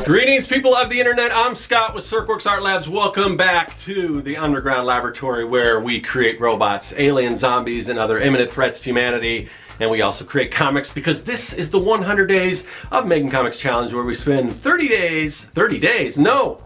Greetings, people of the internet. I'm Scott with Serkworks Art Labs. Welcome back to the underground laboratory where we create robots, aliens, zombies, and other imminent threats to humanity. And we also create comics because this is the 100 Days of Making Comics Challenge, where we spend 30 days, no,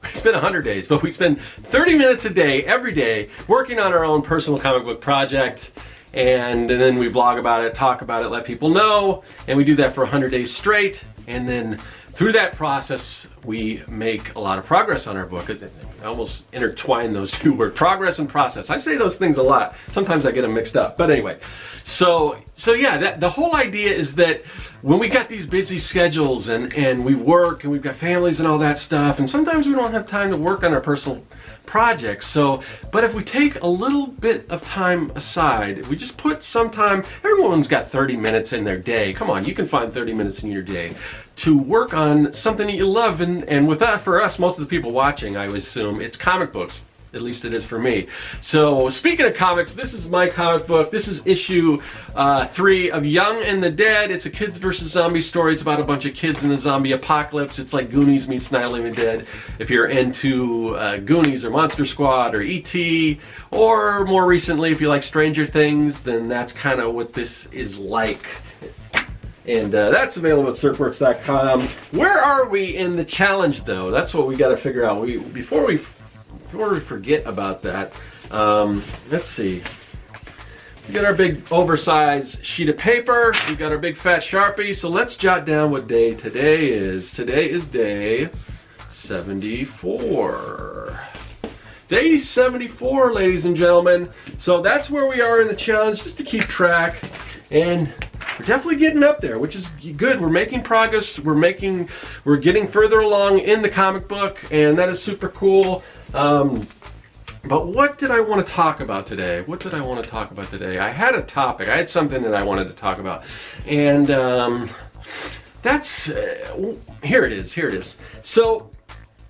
we spend 100 days, but we spend 30 minutes a day, every day, working on our own personal comic book project. And then we blog about it, talk about it, let people know, and we do that for 100 days straight. And then through that process, we make a lot of progress on our book. I almost intertwine those two words, progress and process. I say those things a lot. Sometimes I get them mixed up. But anyway, so yeah, the whole idea is that when we got these busy schedules and we work and we've got families and all that stuff, and sometimes we don't have time to work on our personal projects. But if we take a little bit of time aside, if we just put some time, everyone's got 30 minutes in their day. Come on, you can find 30 minutes in your day to work on something that you love. And with that, for us, most of the people watching, I would assume it's comic books. At least it is for me. So speaking of comics, this is my comic book. This is issue 3 of Young and the Dead. It's a kids versus zombie story. It's about a bunch of kids in the zombie apocalypse. It's like Goonies meets Night of the Living Dead. If you're into Goonies or Monster Squad or E.T., or more recently, if you like Stranger Things, then that's kind of what this is like. And that's available at Serkworks.com. Where are we in the challenge, though? That's what we got to figure out. Before we forget about that, let's see. We got our big oversized sheet of paper. We got our big fat Sharpie. So let's jot down what day today is. Today is day 74. Day 74, ladies and gentlemen. So that's where we are in the challenge, just to keep track. And we're definitely getting up there, which is good. We're making progress. We're getting further along in the comic book, and that is super cool. But what did I want to talk about today? I had a topic. I had something that I wanted to talk about, and that's here it is. So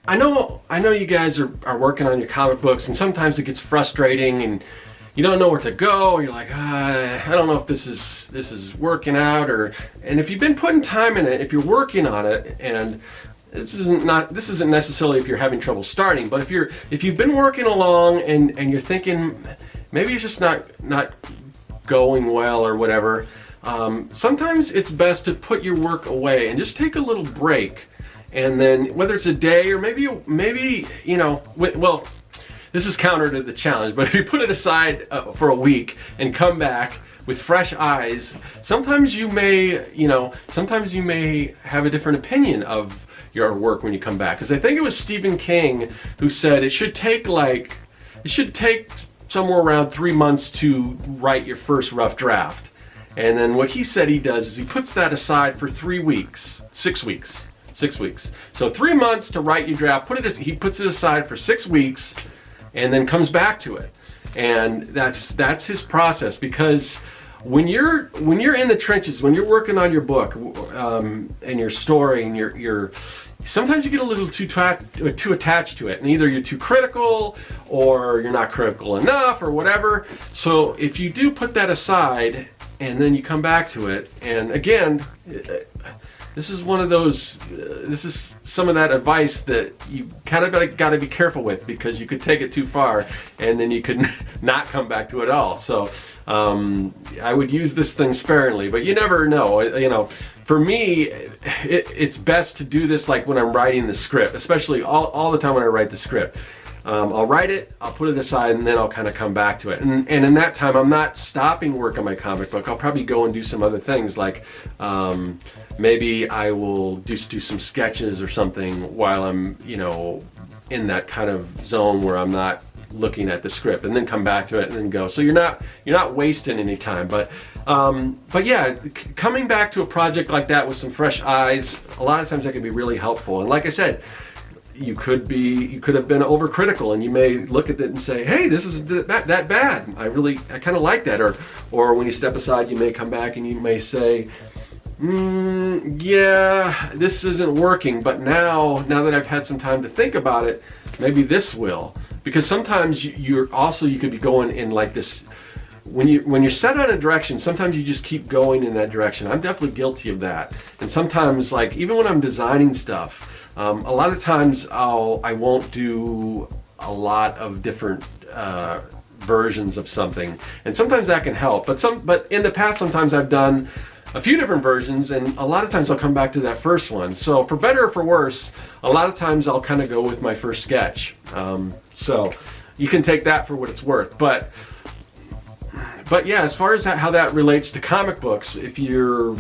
I know you guys are working on your comic books, and sometimes it gets frustrating, and you don't know where to go. You're like, I don't know if this is working out, and if you've been putting time in it, if you're working on it, and this isn't necessarily if you're having trouble starting, but if you've been working along and you're thinking maybe it's just not going well or whatever, sometimes it's best to put your work away and just take a little break, and then whether it's a day or maybe you know, well, this is counter to the challenge, but if you put it aside for a week and come back with fresh eyes, sometimes you may have a different opinion of your work when you come back. Because I think it was Stephen King who said it should take somewhere around 3 months to write your first rough draft. And then what he said he does is he puts that aside for 6 weeks. So 3 months to write your draft. He puts it aside for 6 weeks, and then comes back to it. And that's his process, because when you're in the trenches, when you're working on your book and your story, and you're sometimes you get a little too attached to it, and either you're too critical or you're not critical enough or whatever. So if you do put that aside and then you come back to it, and again, this is one of those, this is some of that advice that you kind of got to be careful with, because you could take it too far and then you could not come back to it at all. So I would use this thing sparingly, but you never know. You know, for me, it's best to do this like when I'm writing the script, especially all the time when I write the script. I'll write it, I'll put it aside, and then I'll kind of come back to it. And in that time, I'm not stopping work on my comic book. I'll probably go and do some other things, like maybe I will do some sketches or something while I'm, you know, in that kind of zone where I'm not looking at the script, and then come back to it and then go. So you're not wasting any time. But yeah, coming back to a project like that with some fresh eyes, a lot of times that can be really helpful. And like I said, you could have been overcritical, and you may look at it and say, hey, this is that bad. I kind of like that. Or when you step aside, you may come back and you may say, yeah, this isn't working, but now that I've had some time to think about it, maybe this will. Because sometimes you could be going in like this when you're set on a direction, sometimes you just keep going in that direction. I'm definitely guilty of that. And sometimes, like even when I'm designing stuff, a lot of times I won't do a lot of different versions of something, and sometimes that can help. But in the past, sometimes I've done a few different versions, and a lot of times I'll come back to that first one. So for better or for worse, a lot of times I'll kind of go with my first sketch. So you can take that for what it's worth. But yeah, as far as how that relates to comic books, if you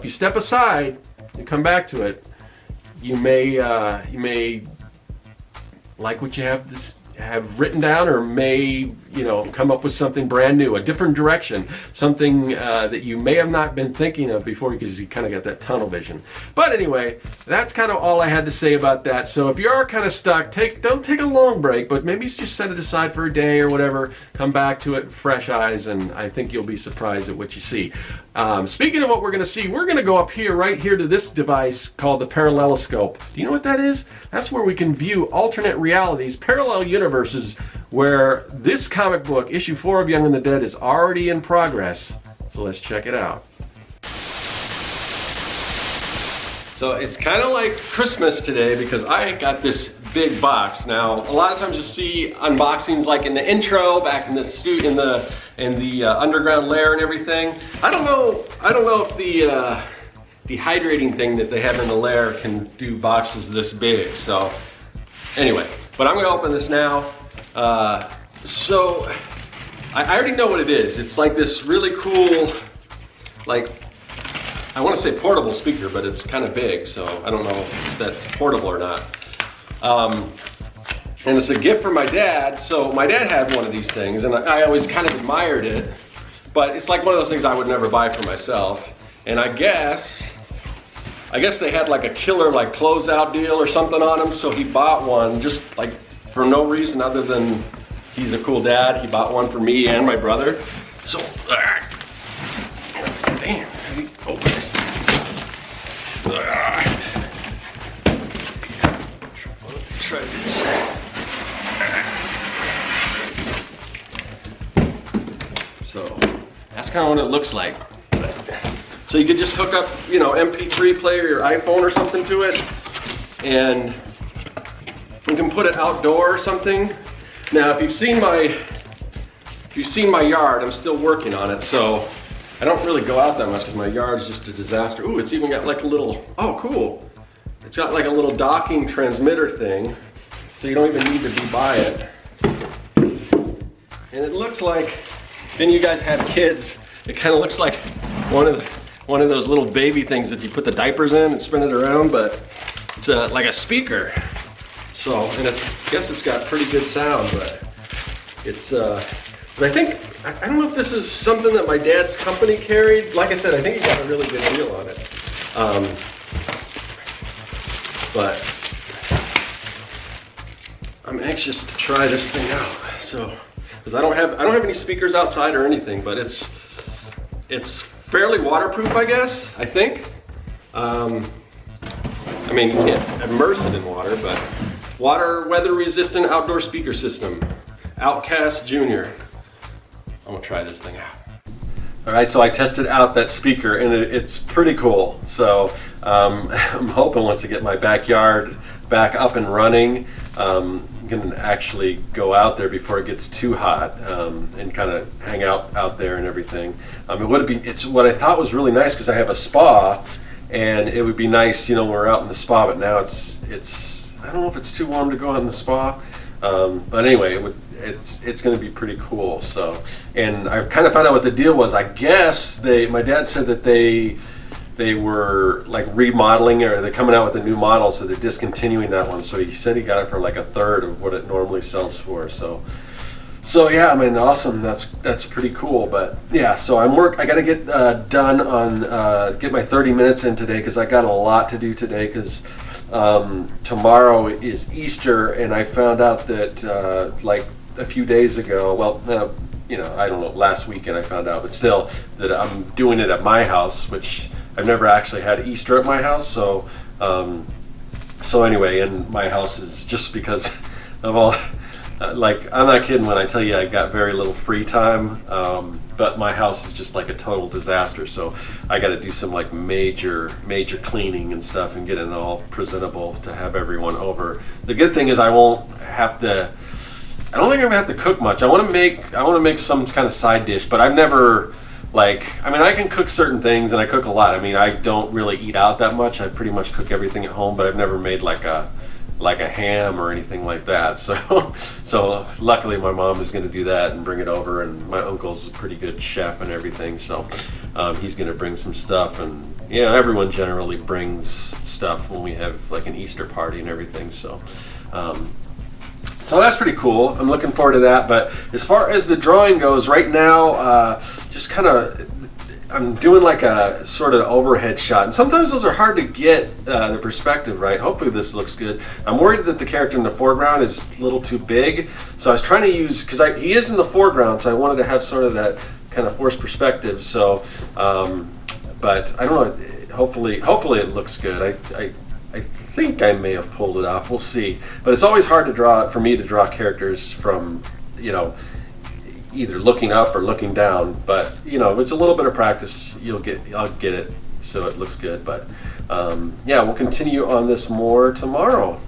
step aside and come back to it, you may like what you have written down, or may come up with something brand new, a different direction, something that you may have not been thinking of before, because you kind of got that tunnel vision. But anyway, that's kind of all I had to say about that. So if you are kind of stuck, don't take a long break, but maybe just set it aside for a day or whatever, come back to it with fresh eyes, and I think you'll be surprised at what you see. Speaking of what we're going to see, we're going to go up here, right here, to this device called the paralleloscope. Do you know what that is? That's where we can view alternate realities, parallel universes, where this comic book, issue 4 of Young and the Dead, is already in progress. So let's check it out. So it's kind of like Christmas today, because I got this big box. Now, a lot of times you see unboxings like in the intro, back in the underground lair and everything. I don't know if the dehydrating thing that they have in the lair can do boxes this big. So anyway, but I'm gonna open this now. So I already know what it is. It's like this really cool, like, I want to say portable speaker, but it's kind of big, so I don't know if that's portable or not. And it's a gift from my dad. So my dad had one of these things, and I always kind of admired it, but it's like one of those things I would never buy for myself. And I guess they had like a killer like closeout deal or something on them, so he bought one just like for no reason other than he's a cool dad. He bought one for me and my brother. So, damn, let me open this thing. Let's try this. So, that's kind of what it looks like. So you could just hook up, MP3 player, your iPhone or something to it, and you can put it outdoor or something. Now, if you've seen my yard, I'm still working on it, so I don't really go out that much because my yard's just a disaster. Ooh, it's even got like a little, oh cool. It's got like a little docking transmitter thing, so you don't even need to be by it. And it looks like, then you guys have kids, it kind of looks like one of those little baby things that you put the diapers in and spin it around, but it's like a speaker. So, and I guess it's got pretty good sound, but it's, but I think, I don't know if this is something that my dad's company carried. Like I said, I think he got a really good deal on it. But I'm anxious to try this thing out. So, because I don't have any speakers outside or anything, but it's fairly waterproof, I guess, I think. I mean, you can't immerse it in water, but water weather resistant outdoor speaker system, Outcast Junior. I'm gonna try this thing out. All right, so I tested out that speaker, and it's pretty cool. So I'm hoping once I get my backyard back up and running, I'm gonna actually go out there before it gets too hot, and kind of hang out there and everything. It's what I thought was really nice, because I have a spa, and it would be nice, when we're out in the spa. But now it's I don't know if it's too warm to go out in the spa. But anyway, it's going to be pretty cool. So, and I kind of found out what the deal was. I guess my dad said that they were like remodeling, or they're coming out with a new model, so they're discontinuing that one. So he said he got it for like a third of what it normally sells for. So yeah, I mean, awesome. That's pretty cool. But yeah, so I got to get done on get my 30 minutes in today, because I got a lot to do today, because tomorrow is Easter, and I found out that like a few days ago, well, I don't know, last weekend I found out, but still, that I'm doing it at my house, which I've never actually had Easter at my house. So anyway, and my house is, just because of all like, I'm not kidding when I tell you I got very little free time, but my house is just like a total disaster, so I got to do some like major cleaning and stuff and get it all presentable to have everyone over. The good thing is I don't think I'm gonna have to cook much. I want to make some kind of side dish, but I've never, like, I mean, I can cook certain things and I cook a lot. I mean, I don't really eat out that much. I pretty much cook everything at home, but I've never made like a ham or anything like that. So luckily my mom is going to do that and bring it over, and my uncle's a pretty good chef and everything, so he's going to bring some stuff. And everyone generally brings stuff when we have like an Easter party and everything, so that's pretty cool. I'm looking forward to that. But as far as the drawing goes right now, just kind of, I'm doing like a sort of overhead shot, and sometimes those are hard to get the perspective right. Hopefully this looks good. I'm worried that the character in the foreground is a little too big, so I was trying to use, because he is in the foreground, so I wanted to have sort of that kind of forced perspective. So, but I don't know. Hopefully it looks good. I think I may have pulled it off. We'll see. But it's always hard for me to draw characters from, either looking up or looking down. But it's a little bit of practice. I'll get it so it looks good. But we'll continue on this more tomorrow.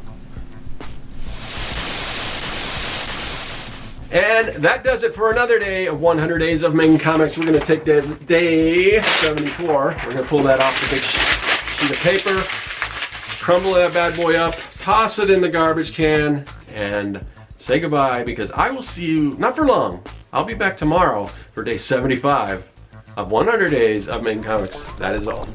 And that does it for another day of 100 Days of Making Comics. We're going to take day 74. We're going to pull that off the big sheet of paper, crumble that bad boy up, toss it in the garbage can, and say goodbye, because I will see you not for long. I'll be back tomorrow for day 75 of 100 Days of Making Comics. That is all.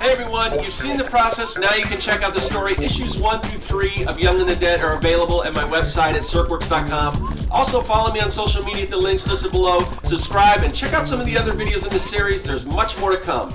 Hey everyone, you've seen the process. Now you can check out the story. Issues 1 through 3 of Young and the Dead are available at my website at serkworks.com. Also follow me on social media at the links listed below. Subscribe and check out some of the other videos in this series. There's much more to come.